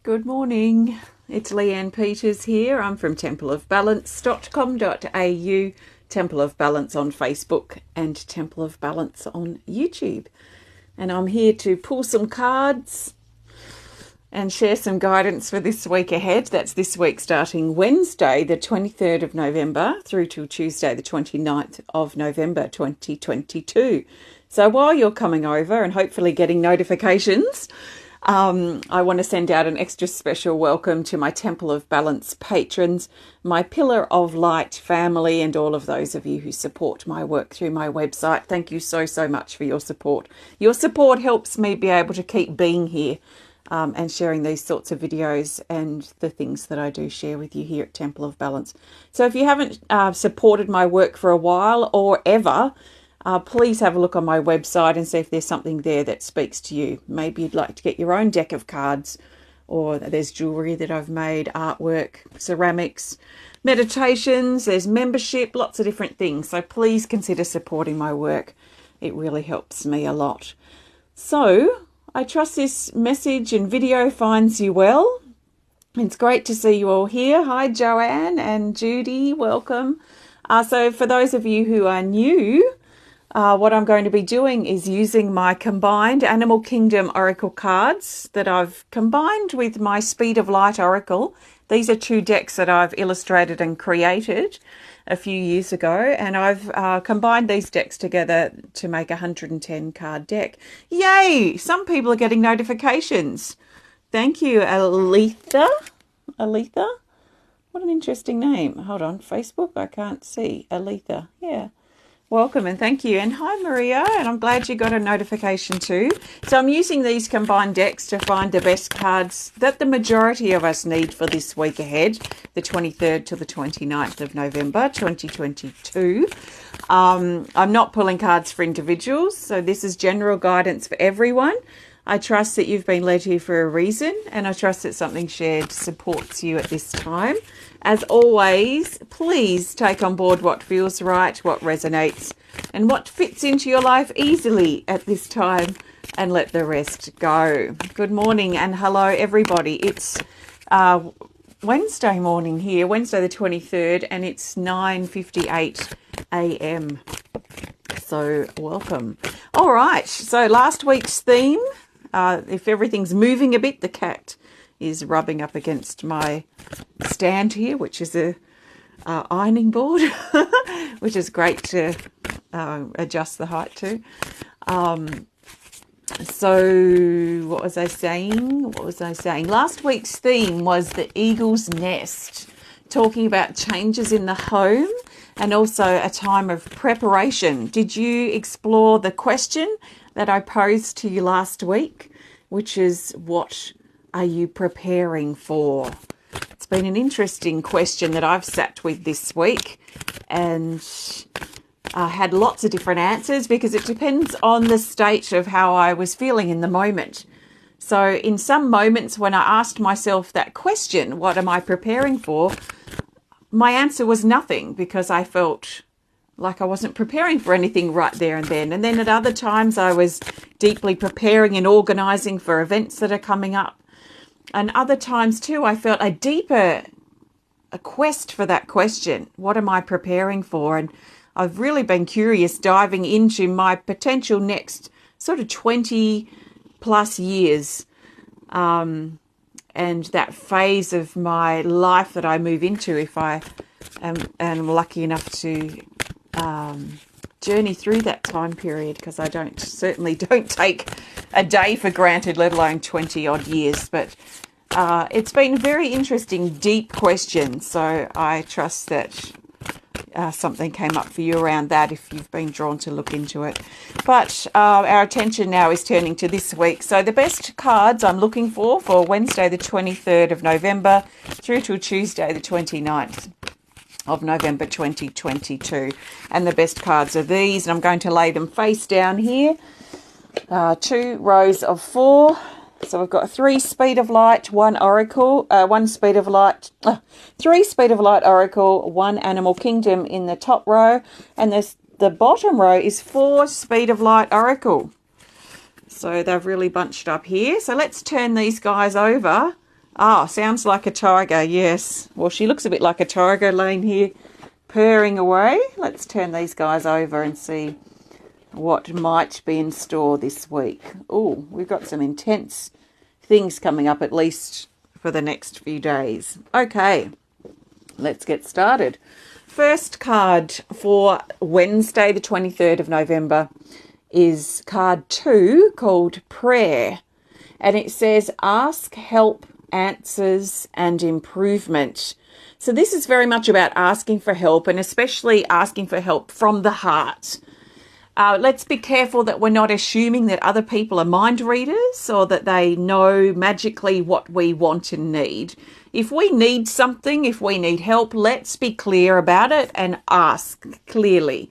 Good morning. It's Leanne Peters here. I'm from templeofbalance.com.au, Temple of Balance on Facebook and Temple of Balance on YouTube. And I'm here to pull some cards and share some guidance for this week ahead. That's this week starting Wednesday, the 23rd of November through till Tuesday, the 29th of November, 2022. So while you're coming over and hopefully getting notifications, I want to send out an extra special welcome to my Temple of Balance patrons, my Pillar of Light family, and all of those of you who support my work through my website. Thank you so much for your support. Your support helps me be able to keep being here and sharing these sorts of videos and the things that I do share with you here at Temple of Balance. So if you haven't supported my work for a while or ever, please have a look on my website and see if there's something there that speaks to you. Maybe you'd like to get your own deck of cards, or there's jewellery that I've made, artwork, ceramics, meditations, there's membership, lots of different things. So please consider supporting my work. It really helps me a lot. So I trust this message and video finds you well. It's great to see you all here. Hi, Joanne and Judy, welcome. So for those of you who are new, what I'm going to be doing is using my combined Animal Kingdom Oracle cards that I've combined with my Speed of Light Oracle. These are two decks that I've illustrated and created a few years ago, and I've combined these decks together to make a 110 card deck. Yay! Some people are getting notifications. Thank you, Aletha. Aletha? What an interesting name. Hold on, Facebook? I can't see. Aletha, yeah. Welcome and thank you. And hi, Maria, and I'm glad you got a notification too. So I'm using these combined decks to find the best cards that the majority of us need for this week ahead, the 23rd to the 29th of November, 2022. I'm not pulling cards for individuals, so this is general guidance for everyone. I trust that you've been led here for a reason, and I trust that something shared supports you at this time. As always, please take on board what feels right, what resonates, and what fits into your life easily at this time, and let the rest go. Good morning and hello, everybody. It's Wednesday morning here, Wednesday the 23rd, and it's 9:58 a.m. So welcome. All right, so last week's theme, if everything's moving a bit, the cat is rubbing up against my stand here, which is a ironing board, which is great to adjust the height to. So what was I saying? Last week's theme was the eagle's nest, talking about changes in the home and also a time of preparation. Did you explore the question that I posed to you last week, which is, what are you preparing for? It's been an interesting question that I've sat with this week, and I had lots of different answers because it depends on the state of how I was feeling in the moment. So in some moments when I asked myself that question, what am I preparing for? My answer was nothing, because I felt like I wasn't preparing for anything right there and then. And then at other times I was deeply preparing and organising for events that are coming up. And other times too, I felt a quest for that question. What am I preparing for? And I've really been curious, diving into my potential next sort of 20 plus years, and that phase of my life that I move into if I am lucky enough to journey through that time period, because I certainly don't take a day for granted, let alone 20 odd years. But it's been a very interesting, deep question. So I trust that something came up for you around that if you've been drawn to look into it. But our attention now is turning to this week. So the best cards I'm looking for Wednesday the 23rd of November through to Tuesday the 29th of November 2022. And the best cards are these, and I'm going to lay them face down here. 2 rows of 4. So we've got 3 Speed of Light, 1 Oracle, 1 Speed of Light, 3 Speed of Light Oracle, 1 Animal Kingdom in the top row, and the bottom row is 4 Speed of Light Oracle. So they've really bunched up here. So let's turn these guys over Oh, sounds like a tiger, yes. Well, she looks a bit like a tiger laying here, purring away. Let's turn these guys over and see what might be in store this week. Oh, we've got some intense things coming up, at least for the next few days. Okay, let's get started. First card for Wednesday, the 23rd of November, is card 2, called Prayer. And it says, ask, help, answers, and improvement. So this is very much about asking for help, and especially asking for help from the heart. Let's be careful that we're not assuming that other people are mind readers or that they know magically what we want and need. If we need something, if we need help, let's be clear about it and ask clearly.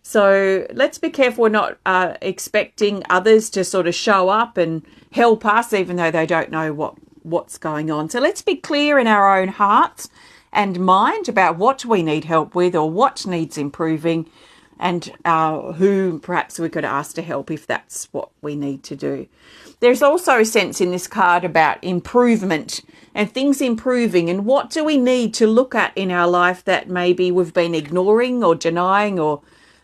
So let's be careful we're not expecting others to sort of show up and help us even though they don't know what's going on. So let's be clear in our own hearts and mind about what we need help with or what needs improving, and who perhaps we could ask to help if that's what we need to do. There's also a sense in this card about improvement and things improving, and what do we need to look at in our life that maybe we've been ignoring or denying or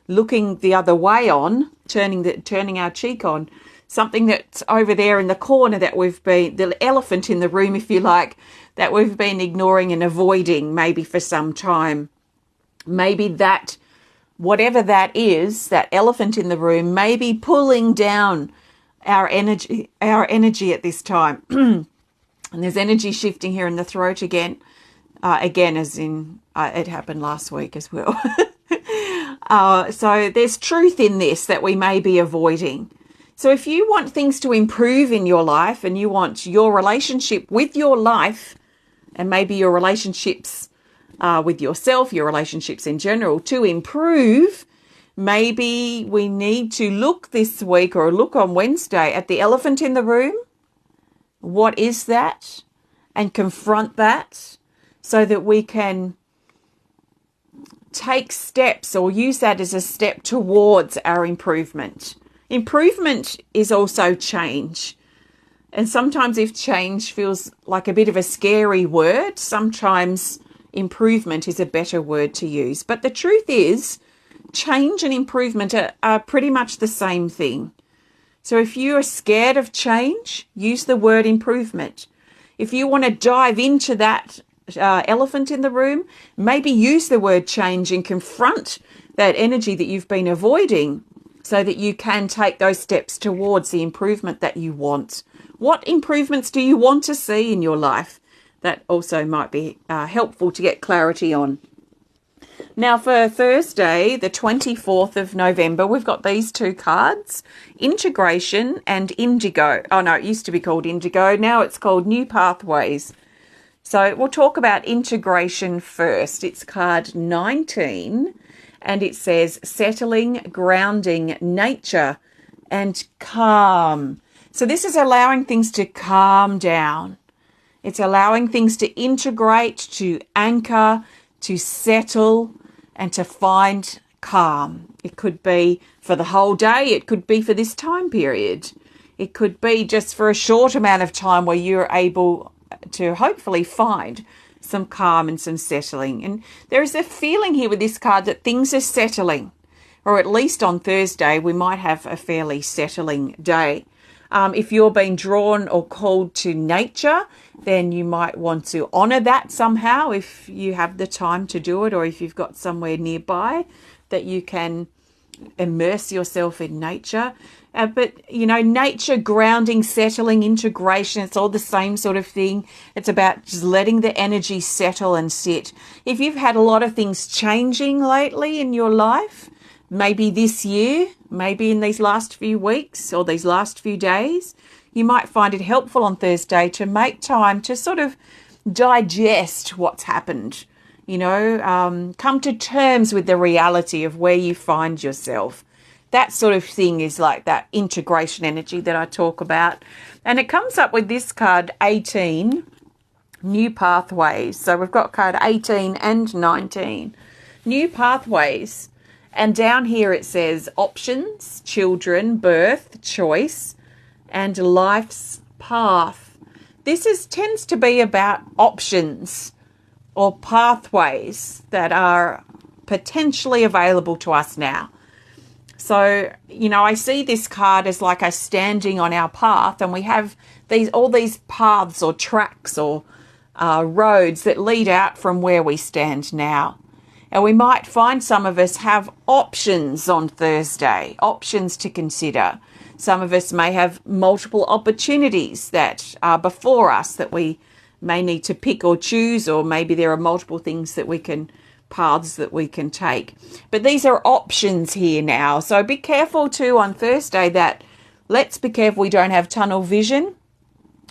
looking the other way on, turning our cheek on. Something that's over there in the corner that we've been, the elephant in the room, if you like, that we've been ignoring and avoiding maybe for some time. Maybe that, whatever that is, that elephant in the room, may be pulling down our energy at this time. And there's energy shifting here in the throat again. Again, as in it happened last week as well. So there's truth in this that we may be avoiding. So if you want things to improve in your life and you want your relationship with your life and maybe your relationships with yourself, your relationships in general to improve, maybe we need to look this week or look on Wednesday at the elephant in the room. What is that? And confront that so that we can take steps or use that as a step towards our improvement. Improvement is also change. And sometimes if change feels like a bit of a scary word, sometimes improvement is a better word to use. But the truth is, change and improvement are pretty much the same thing. So if you are scared of change, use the word improvement. If you want to dive into that elephant in the room, maybe use the word change and confront that energy that you've been avoiding so that you can take those steps towards the improvement that you want. What improvements do you want to see in your life? That also might be helpful to get clarity on. Now for Thursday, the 24th of November, we've got these two cards, Integration and Indigo. Oh no, it used to be called Indigo. Now it's called New Pathways. So we'll talk about integration first. It's card 19 and it says settling, grounding, nature and calm. So this is allowing things to calm down. It's allowing things to integrate, to anchor, to settle and to find calm. It could be for the whole day. It could be for this time period. It could be just for a short amount of time where you're able to hopefully find some calm and some settling. And there is a feeling here with this card that things are settling, or at least on Thursday we might have a fairly settling day. If you're being drawn or called to nature, then you might want to honour that somehow if you have the time to do it, or if you've got somewhere nearby that you can immerse yourself in nature. But, you know, nature, grounding, settling, integration, it's all the same sort of thing. It's about just letting the energy settle and sit. If you've had a lot of things changing lately in your life, maybe this year, maybe in these last few weeks or these last few days, you might find it helpful on Thursday to make time to sort of digest what's happened. You know, come to terms with the reality of where you find yourself. That sort of thing is like that integration energy that I talk about. And it comes up with this card, 18, New Pathways. So we've got card 18 and 19, New Pathways. And down here it says options, children, birth, choice, and life's path. tends to be about options or pathways that are potentially available to us now. So, I see this card as like us standing on our path, and we have all these paths or tracks or roads that lead out from where we stand now. And we might find some of us have options on Thursday, options to consider. Some of us may have multiple opportunities that are before us that we may need to pick or choose, or maybe there are multiple paths that we can take. But these are options here now. So be careful too on Thursday that let's be careful we don't have tunnel vision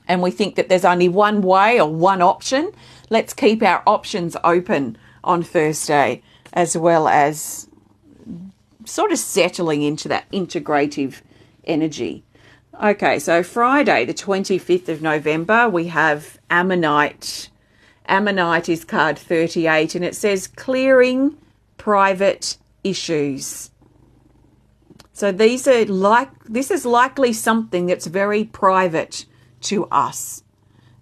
and we think that there's only one way or one option. Let's keep our options open on Thursday, as well as sort of settling into that integrative energy. Okay, so Friday, the 25th of November, we have Ammonite. Ammonite is card 38, and it says clearing private issues. So this is likely something that's very private to us.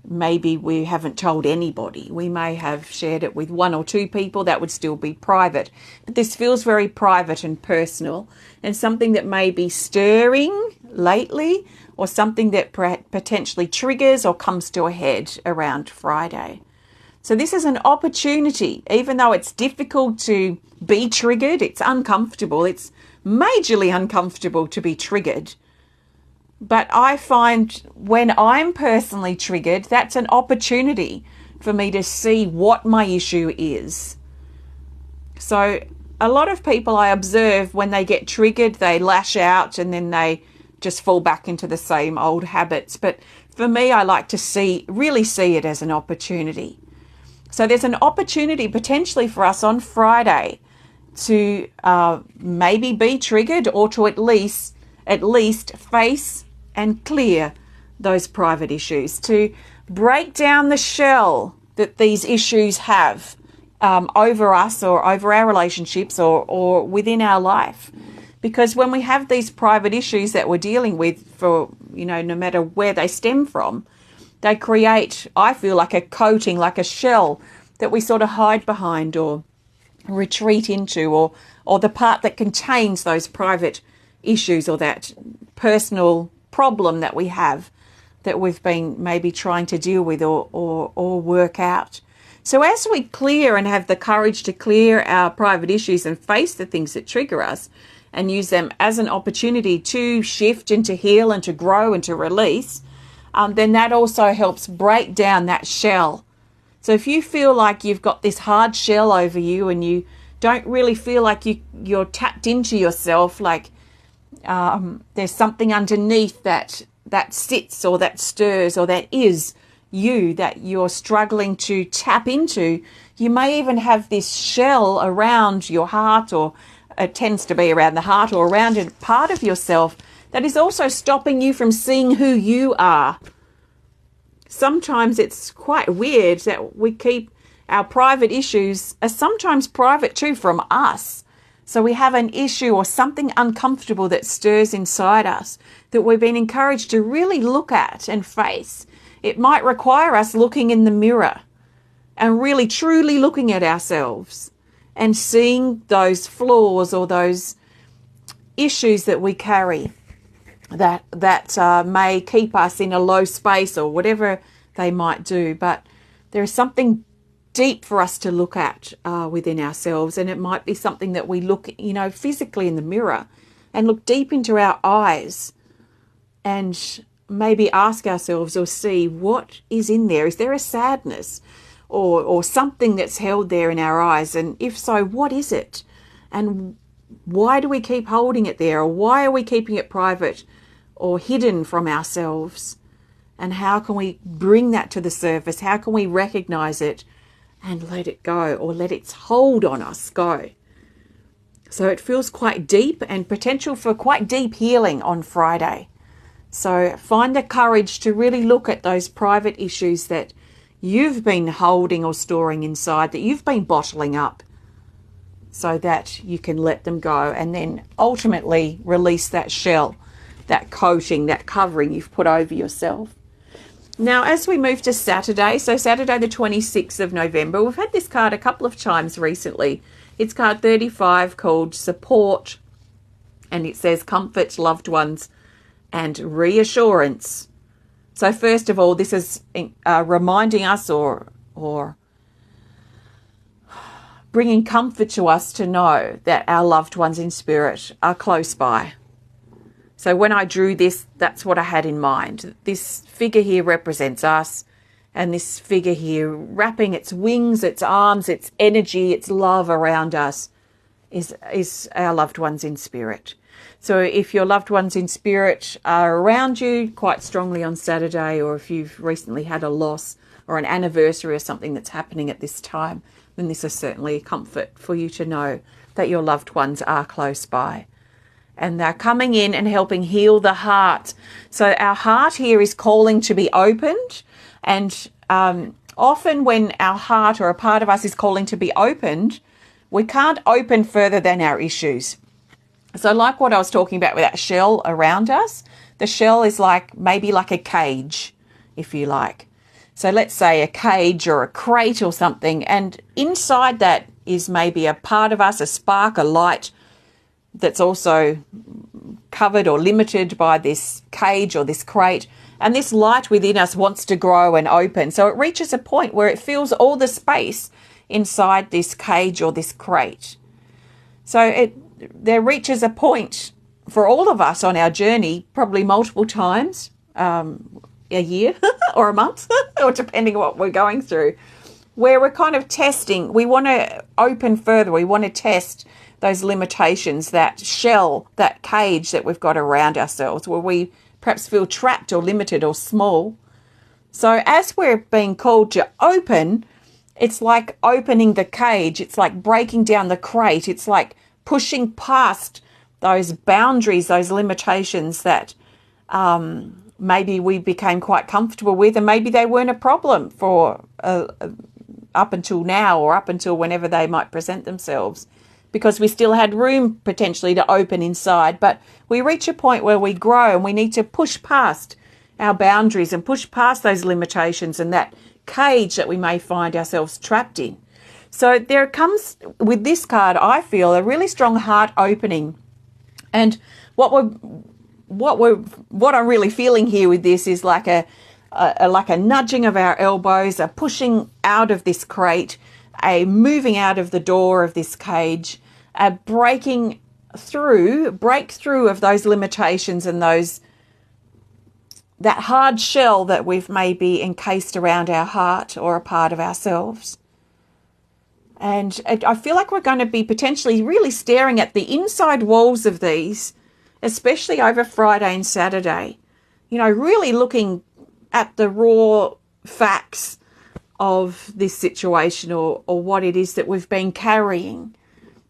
Maybe we haven't told anybody. We may have shared it with one or two people. That would still be private. But this feels very private and personal, and something that may be stirring lately, or something that potentially triggers or comes to a head around Friday. So this is an opportunity. Even though it's difficult to be triggered, it's uncomfortable. It's majorly uncomfortable to be triggered. But I find when I'm personally triggered, that's an opportunity for me to see what my issue is. So a lot of people I observe, when they get triggered, they lash out and then they just fall back into the same old habits. But for me, I like to really see it as an opportunity. So there's an opportunity potentially for us on Friday to maybe be triggered, or to at least face and clear those private issues, to break down the shell that these issues have over us or over our relationships or within our life. Because when we have these private issues that we're dealing with, for no matter where they stem from, they create, I feel, like a coating, like a shell that we sort of hide behind or retreat into, or the part that contains those private issues or that personal problem that we have that we've been maybe trying to deal with or work out. So as we clear and have the courage to clear our private issues and face the things that trigger us and use them as an opportunity to shift and to heal and to grow and to release, then that also helps break down that shell. So if you feel like you've got this hard shell over you and you don't really feel like you're tapped into yourself, like there's something underneath that sits or that stirs or that is you that you're struggling to tap into, you may even have this shell around your heart, or it tends to be around the heart or around a part of yourself that is also stopping you from seeing who you are. Sometimes it's quite weird that we keep our private issues as sometimes private too from us. So we have an issue or something uncomfortable that stirs inside us that we've been encouraged to really look at and face. It might require us looking in the mirror and really truly looking at ourselves and seeing those flaws or those issues that we carry that may keep us in a low space or whatever they might do. But there is something deep for us to look at within ourselves, and it might be something that we look, physically in the mirror and look deep into our eyes and maybe ask ourselves or see what is in there. Is there a sadness or something that's held there in our eyes? And if so, what is it? And why do we keep holding it there? Or why are we keeping it private or hidden from ourselves? And how can we bring that to the surface? How can we recognize it and let it go, or let its hold on us go? So it feels quite deep and potential for quite deep healing on Friday. So find the courage to really look at those private issues that you've been holding or storing inside, that you've been bottling up, so that you can let them go and then ultimately release that shell, that coating, that covering you've put over yourself. Now, as we move to Saturday, so Saturday the 26th of November, we've had this card a couple of times recently. It's card 35 called Support, and it says comfort loved ones and reassurance. So first of all, this is reminding us or bringing comfort to us to know that our loved ones in spirit are close by. So when I drew this, that's what I had in mind. This figure here represents us, and this figure here wrapping its wings, its arms, its energy, its love around us is our loved ones in spirit. So if your loved ones in spirit are around you quite strongly on Saturday, or if you've recently had a loss or an anniversary or something that's happening at this time, then this is certainly a comfort for you to know that your loved ones are close by. And they're coming in and helping heal the heart. So our heart here is calling to be opened. And often when our heart or a part of us is calling to be opened, we can't open further than our issues. So like what I was talking about with that shell around us, the shell is like maybe like a cage, if you like. So let's say a cage or a crate or something. And inside that is maybe a part of us, a spark, a light, that's also covered or limited by this cage or this crate. And this light within us wants to grow and open. So it reaches a point where it fills all the space inside this cage or this crate. So there reaches a point for all of us on our journey, probably multiple times, a year or a month, or depending on what we're going through, where we're kind of testing. We want to open further. We want to test those limitations, that shell, that cage that we've got around ourselves, where we perhaps feel trapped or limited or small. So as we're being called to open, it's like opening the cage. It's like breaking down the crate. It's like pushing past those boundaries, those limitations that maybe we became quite comfortable with, and maybe they weren't a problem for up until now or up until whenever they might present themselves, because we still had room potentially to open inside. But we reach a point where we grow and we need to push past our boundaries and push past those limitations and that cage that we may find ourselves trapped in. So there comes, with this card, I feel, a really strong heart opening. And what I'm really feeling here with this is like a nudging of our elbows, a pushing out of this crate, a moving out of the door of this cage, a breakthrough of those limitations and that hard shell that we've maybe encased around our heart or a part of ourselves. And I feel like we're going to be potentially really staring at the inside walls of these, especially over Friday and Saturday, really looking at the raw facts of this situation or what it is that we've been carrying.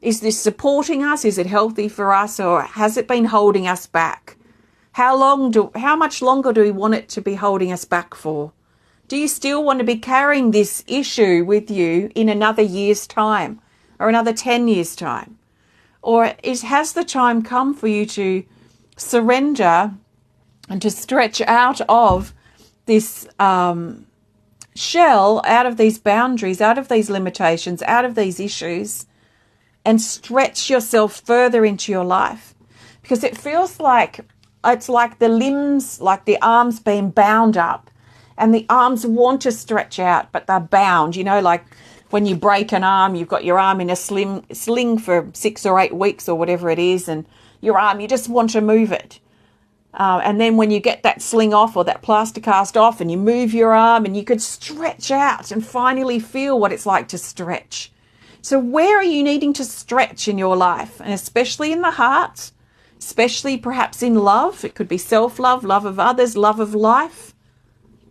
Is this supporting us? Is it healthy for us, or has it been holding us back? How much longer do we want it to be holding us back for? Do you still want to be carrying this issue with you in another year's time or another 10 years' time? Or has the time come for you to surrender and to stretch out of this shell, out of these boundaries, out of these limitations, out of these issues, and stretch yourself further into your life? Because it feels like it's like the limbs, like the arms being bound up, and the arms want to stretch out, but they're bound. Like when you break an arm, you've got your arm in a sling for 6 or 8 weeks or whatever it is, and your arm, you just want to move it. And then when you get that sling off or that plaster cast off and you move your arm, and you could stretch out and finally feel what it's like to stretch. So where are you needing to stretch in your life? And especially in the heart, especially perhaps in love. It could be self-love, love of others, love of life.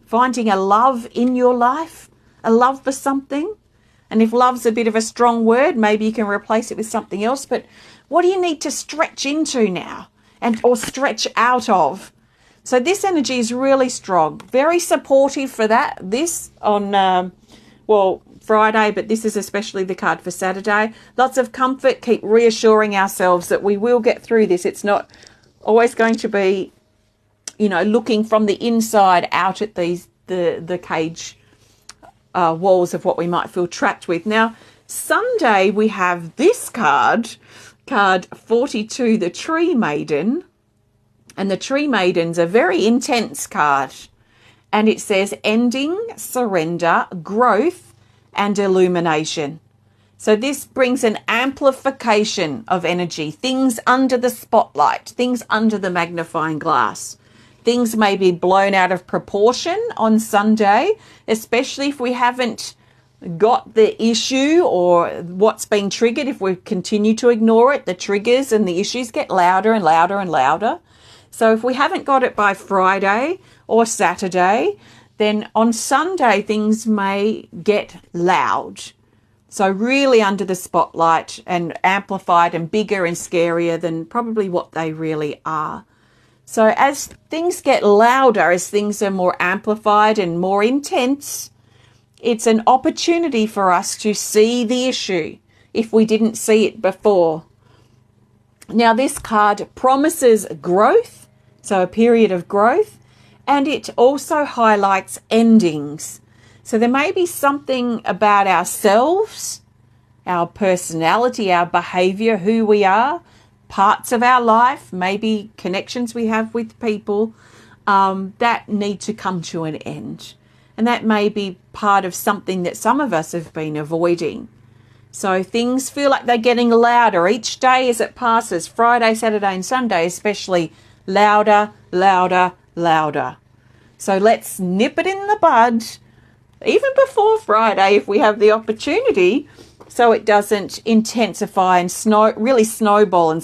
Finding a love in your life, a love for something. And if love's a bit of a strong word, maybe you can replace it with something else. But what do you need to stretch into now or stretch out of? So this energy is really strong, very supportive for that. This on, Friday, but this is especially the card for Saturday. Lots of comfort. Keep reassuring ourselves that we will get through this. It's not always going to be, looking from the inside out at these the cage walls of what we might feel trapped with. Now, Sunday we have this card 42, the Tree Maiden. And the Tree Maiden's a very intense card. And it says ending, surrender, growth, and illumination. So this brings an amplification of energy, things under the spotlight, things under the magnifying glass. Things may be blown out of proportion on Sunday, especially if we haven't got the issue or what's being triggered. If we continue to ignore it, the triggers and the issues get louder and louder and louder. So if we haven't got it by Friday or Saturday, then on Sunday things may get loud. So really under the spotlight and amplified and bigger and scarier than probably what they really are. So as things get louder, as things are more amplified and more intense, it's an opportunity for us to see the issue if we didn't see it before. Now, this card promises growth, so a period of growth, and it also highlights endings. So there may be something about ourselves, our personality, our behavior, who we are, parts of our life, maybe connections we have with people that need to come to an end. And that may be part of something that some of us have been avoiding. So things feel like they're getting louder each day as it passes. Friday, Saturday and Sunday especially louder, louder, louder. So let's nip it in the bud even before Friday if we have the opportunity, so it doesn't intensify and really snowball,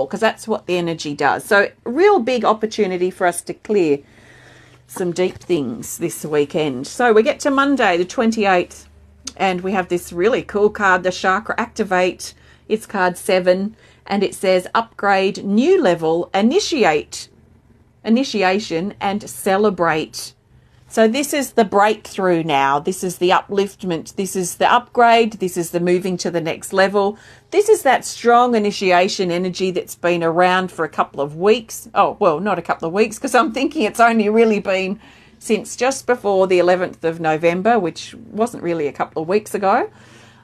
because that's what the energy does. So real big opportunity for us to clear some deep things this weekend. So we get to Monday the 28th and we have this really cool card, the Chakra Activate. It's card 7 and it says upgrade, new level, initiation and celebrate. So this is the breakthrough now. This is the upliftment. This is the upgrade. This is the moving to the next level. This is that strong initiation energy that's been around for a couple of weeks. Oh, well, not a couple of weeks, because I'm thinking it's only really been since just before the 11th of November, which wasn't really a couple of weeks ago.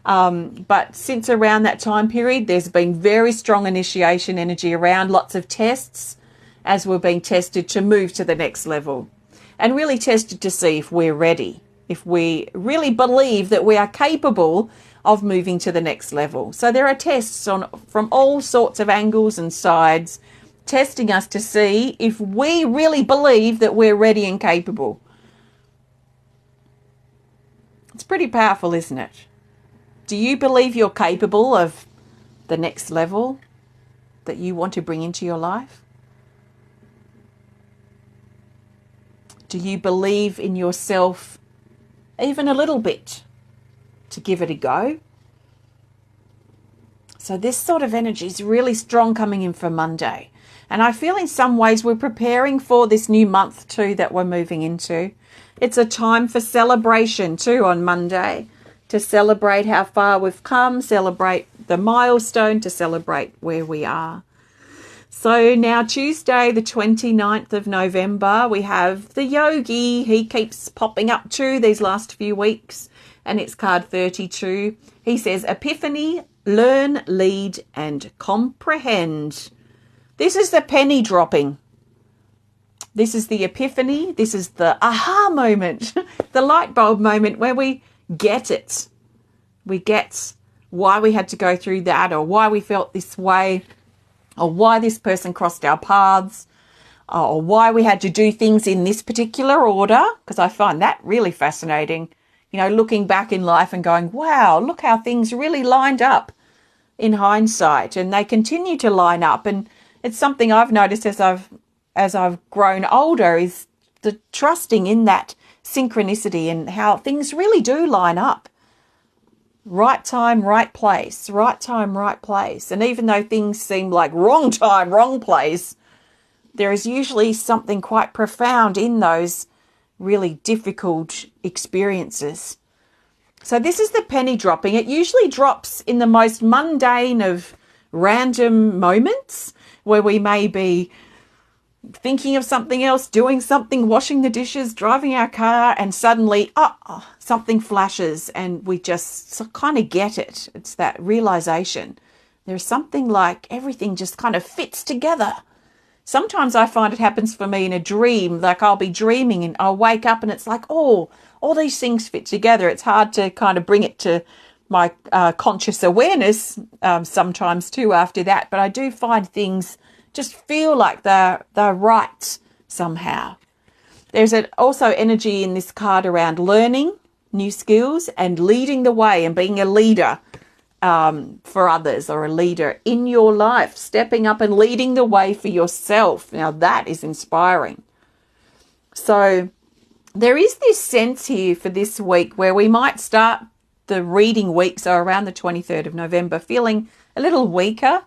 But since around that time period, there's been very strong initiation energy around, lots of tests as we're being tested to move to the next level. And really tested to see if we're ready, if we really believe that we are capable of moving to the next level. So there are tests from all sorts of angles and sides, testing us to see if we really believe that we're ready and capable. It's pretty powerful, isn't it? Do you believe you're capable of the next level that you want to bring into your life? Do you believe in yourself even a little bit to give it a go? So this sort of energy is really strong coming in for Monday. And I feel in some ways we're preparing for this new month too that we're moving into. It's a time for celebration too on Monday, to celebrate how far we've come, celebrate the milestone, to celebrate where we are. So now Tuesday, the 29th of November, we have the Yogi. He keeps popping up too these last few weeks, and it's card 32. He says, Epiphany, learn, lead, and comprehend. This is the penny dropping. This is the epiphany. This is the aha moment, the light bulb moment where we get it. We get why we had to go through that, or why we felt this way, or why this person crossed our paths, or why we had to do things in this particular order, because I find that really fascinating. You know, looking back in life and going, wow, look how things really lined up in hindsight, and they continue to line up. And it's something I've noticed as I've grown older, is the trusting in that synchronicity and how things really do line up. Right time, right place, right time, right place. And even though things seem like wrong time, wrong place, there is usually something quite profound in those really difficult experiences. So this is the penny dropping. It usually drops in the most mundane of random moments where we may be thinking of something else, doing something, washing the dishes, driving our car, and suddenly, something flashes and we just kind of get it. It's that realization. There's something like everything just kind of fits together. Sometimes I find it happens for me in a dream, like I'll be dreaming and I'll wake up and it's like, oh, all these things fit together. It's hard to kind of bring it to my conscious awareness sometimes too after that. But I do find things just feel like they're right somehow. There's also energy in this card around learning new skills and leading the way and being a leader for others, or a leader in your life, stepping up and leading the way for yourself. Now that is inspiring. So there is this sense here for this week where we might start the reading week, so around the 23rd of November, feeling a little weaker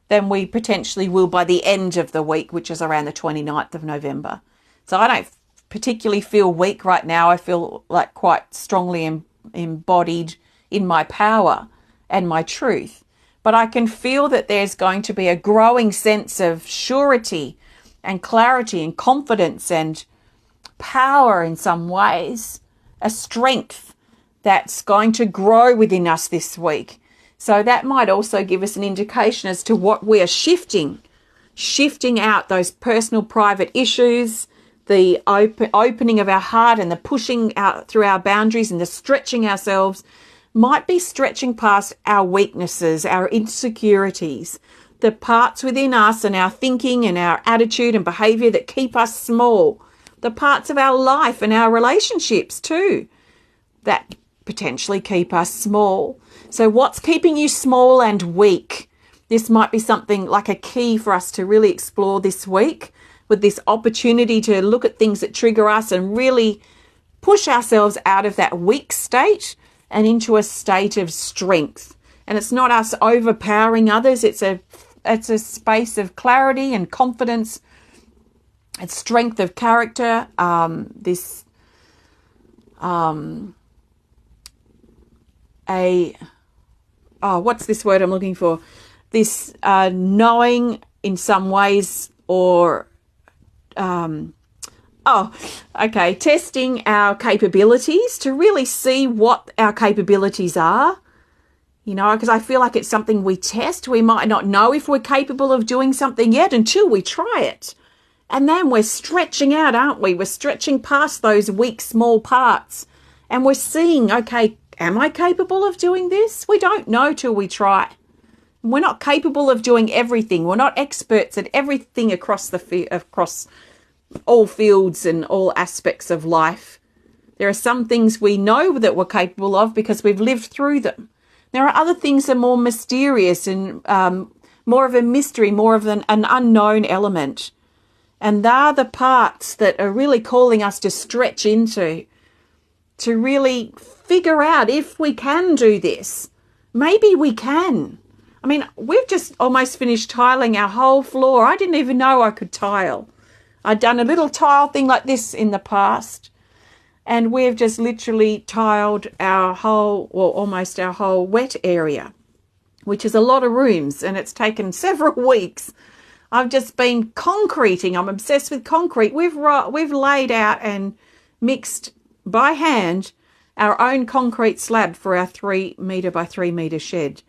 than we potentially will by the end of the week, which is around the 29th of November. So I don't particularly feel weak right now. I feel like quite strongly embodied in my power and my truth. But I can feel that there's going to be a growing sense of surety and clarity and confidence and power in some ways, a strength that's going to grow within us this week. So that might also give us an indication as to what we are shifting out those personal private issues, the opening of our heart and the pushing out through our boundaries and the stretching ourselves might be stretching past our weaknesses, our insecurities, the parts within us and our thinking and our attitude and behavior that keep us small, the parts of our life and our relationships too that potentially keep us small. So what's keeping you small and weak? This might be something like a key for us to really explore this week, with this opportunity to look at things that trigger us and really push ourselves out of that weak state and into a state of strength. And it's not us overpowering others. It's a space of clarity and confidence, and strength of character. What's this word I'm looking for? This knowing in some ways, or testing our capabilities to really see what our capabilities are, because I feel like it's something we test. We might not know if we're capable of doing something yet until we try it. And then we're stretching out, aren't we? We're stretching past those weak, small parts. And we're seeing, okay, am I capable of doing this? We don't know till we try. We're not capable of doing everything. We're not experts at everything across all fields and all aspects of life. There are some things we know that we're capable of because we've lived through them. There are other things that are more mysterious and more of a mystery, more of an unknown element. And they're the parts that are really calling us to stretch into, to really figure out if we can do this. Maybe we can. I mean, we've just almost finished tiling our whole floor. I didn't even know I could tile. I'd done a little tile thing like this in the past, and we've just literally tiled almost our whole wet area, which is a lot of rooms, and it's taken several weeks. I've just been concreting. I'm obsessed with concrete. We've laid out and mixed by hand our own concrete slab for our 3 metre by 3 metre shed.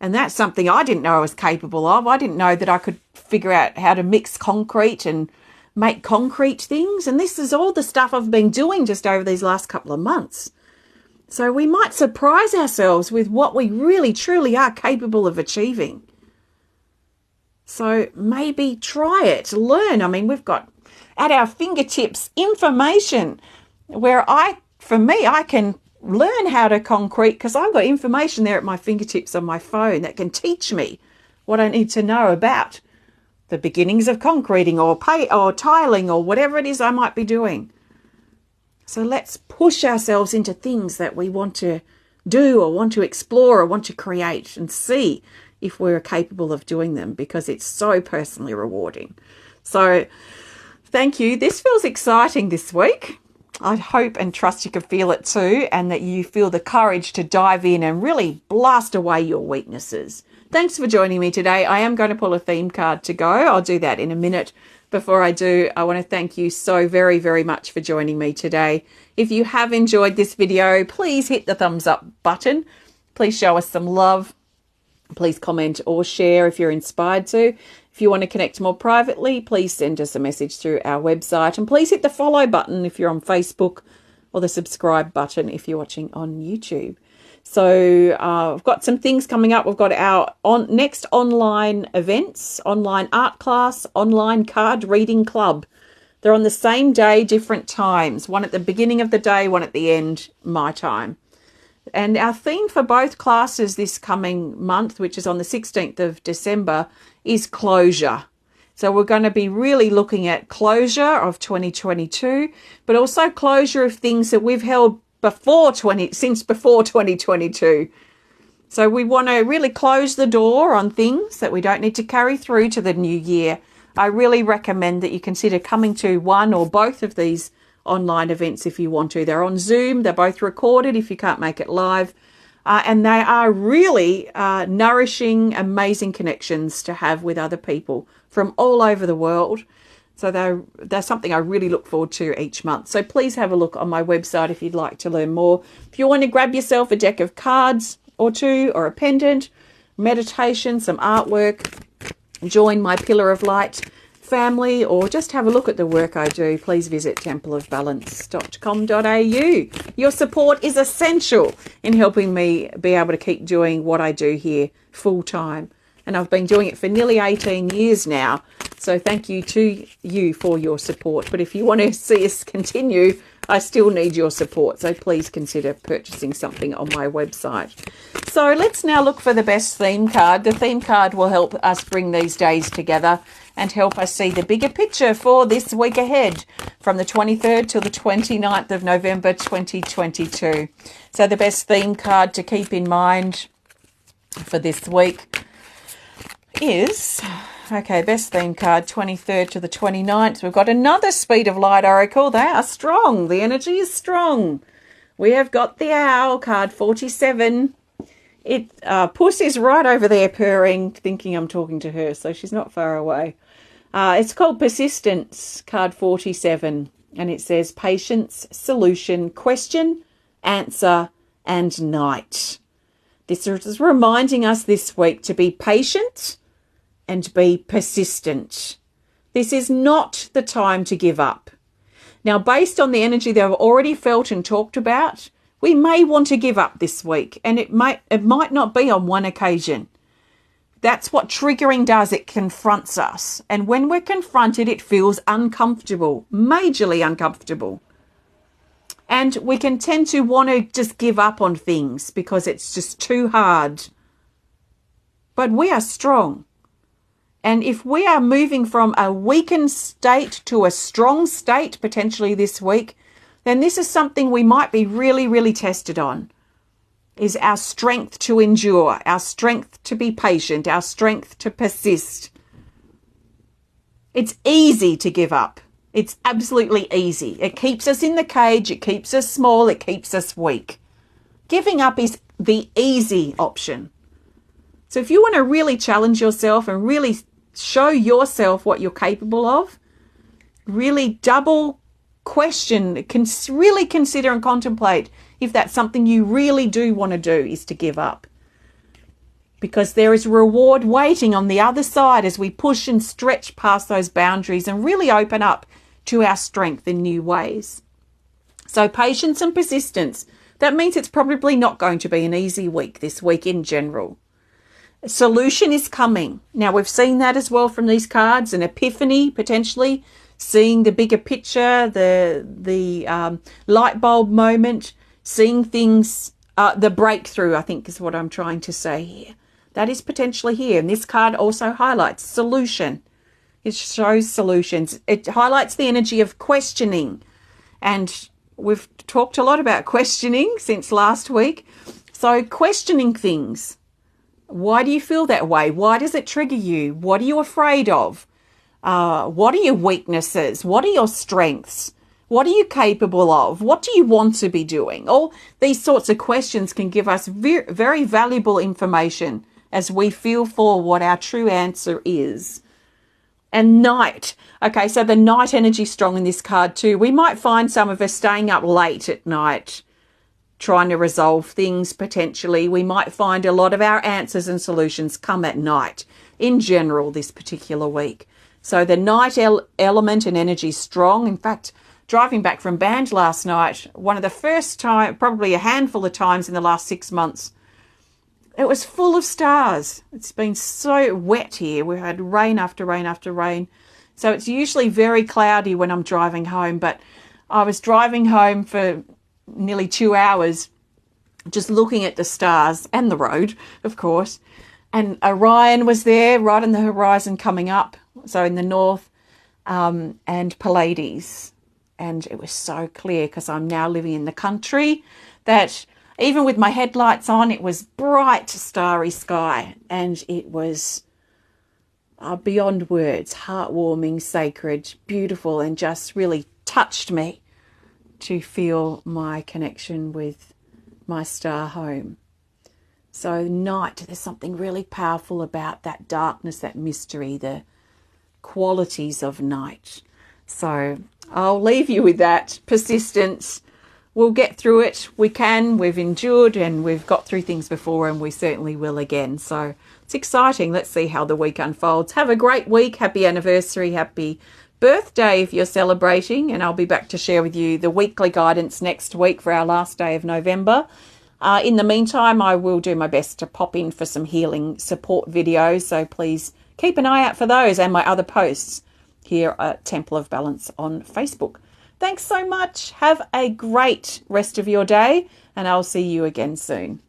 And that's something I didn't know I was capable of. I didn't know that I could figure out how to mix concrete and make concrete things. And this is all the stuff I've been doing just over these last couple of months. So we might surprise ourselves with what we really, truly are capable of achieving. So maybe try it, learn. I mean, we've got at our fingertips information where I can learn how to concrete because I've got information there at my fingertips on my phone that can teach me what I need to know about the beginnings of concreting or tiling or whatever it is I might be doing. So let's push ourselves into things that we want to do or want to explore or want to create and see if we're capable of doing them, because it's so personally rewarding. So thank you. This feels exciting this week. I hope and trust you can feel it too, and that you feel the courage to dive in and really blast away your weaknesses. Thanks for joining me today. I am going to pull a theme card to go. I'll do that in a minute. before I do, I want to thank you so very, very much for joining me today. If you have enjoyed this video, please hit the thumbs up button. Please show us some love. Please comment or share if you're inspired to. If you want to connect more privately, please send us a message through our website. And please hit the follow button if you're on Facebook, or the subscribe button if you're watching on YouTube. So I've got some things coming up. We've got our next online events, online art class, online card reading club. They're on the same day, different times. One at the beginning of the day, one at the end, my time. And our theme for both classes this coming month, which is on the 16th of December, is closure. So we're going to be really looking at closure of 2022, but also closure of things that we've held since before 2022. So we want to really close the door on things that we don't need to carry through to the new year. I really recommend that you consider coming to one or both of these online events if you want to. They're on Zoom. They're both recorded if you can't make it live. And they are really nourishing, amazing connections to have with other people from all over the world. So they're something I really look forward to each month. So please have a look on my website if you'd like to learn more. If you want to grab yourself a deck of cards or two, or a pendant, meditation, some artwork, join my Pillar of Light family, or just have a look at the work I do, please visit templeofbalance.com.au. Your support is essential in helping me be able to keep doing what I do here full time. And I've been doing it for nearly 18 years now. So thank you to you for your support. But if you want to see us continue, I still need your support. So please consider purchasing something on my website. So let's now look for the best theme card. The theme card will help us bring these days together and help us see the bigger picture for this week ahead, from the 23rd till the 29th of November 2022. So the best theme card to keep in mind for this week is, best theme card, 23rd to the 29th. We've got another Speed of Light Oracle. They are strong. The energy is strong. We have got the Owl, card 47. Puss is right over there purring, thinking I'm talking to her, so she's not far away. It's called Persistence, card 47, and it says patience, solution, question, answer, and night. This is reminding us this week to be patient and be persistent. This is not the time to give up. Now, based on the energy that I've already felt and talked about, we may want to give up this week, and it might not be on one occasion. That's what triggering does. It confronts us. And when we're confronted, it feels uncomfortable, majorly uncomfortable. And we can tend to want to just give up on things because it's just too hard. But we are strong. And if we are moving from a weakened state to a strong state, potentially this week, then this is something we might be really, really tested on, is our strength to endure, our strength to be patient, our strength to persist. It's easy to give up. It's absolutely easy. It keeps us in the cage. It keeps us small. It keeps us weak. Giving up is the easy option. So if you want to really challenge yourself and really show yourself what you're capable of, really double question, really consider and contemplate if that's something you really do want to do, is to give up. Because there is reward waiting on the other side as we push and stretch past those boundaries and really open up to our strength in new ways. So patience and persistence. That means it's probably not going to be an easy week this week in general. A solution is coming. Now, we've seen that as well from these cards, an epiphany potentially, seeing the bigger picture, the light bulb moment, seeing things, the breakthrough, I think is what I'm trying to say here. That is potentially here. And this card also highlights solution. It shows solutions. It highlights the energy of questioning. And we've talked a lot about questioning since last week. So questioning things. Why do you feel that way? Why does it trigger you? What are you afraid of? What are your weaknesses? What are your strengths? What are you capable of? What do you want to be doing? All these sorts of questions can give us very valuable information as we feel for what our true answer is. And night. Okay, so the night energy strong in this card too. We might find some of us staying up late at night, trying to resolve things potentially. We might find a lot of our answers and solutions come at night in general this particular week. So the night element and energy strong. In fact, driving back from band last night, one of the first time, probably a handful of times in the last 6 months, it was full of stars. It's been so wet here. We've had rain after rain after rain. So it's usually very cloudy when I'm driving home, but I was driving home for nearly 2 hours just looking at the stars and the road, of course. And Orion was there right on the horizon coming up, so in the north, and Pleiades. And it was so clear because I'm now living in the country that even with my headlights on, it was bright, starry sky. And it was beyond words, heartwarming, sacred, beautiful, and just really touched me to feel my connection with my star home. So night, there's something really powerful about that darkness, that mystery, the qualities of night. So I'll leave you with that. Persistence. We'll get through it. We can. We've endured and we've got through things before, and we certainly will again. So it's exciting. Let's see how the week unfolds. Have a great week. Happy anniversary. Happy birthday if you're celebrating. And I'll be back to share with you the weekly guidance next week for our last day of November. In the meantime, I will do my best to pop in for some healing support videos. So please keep an eye out for those and my other posts here at Temple of Balance on Facebook. Thanks so much. Have a great rest of your day, and I'll see you again soon.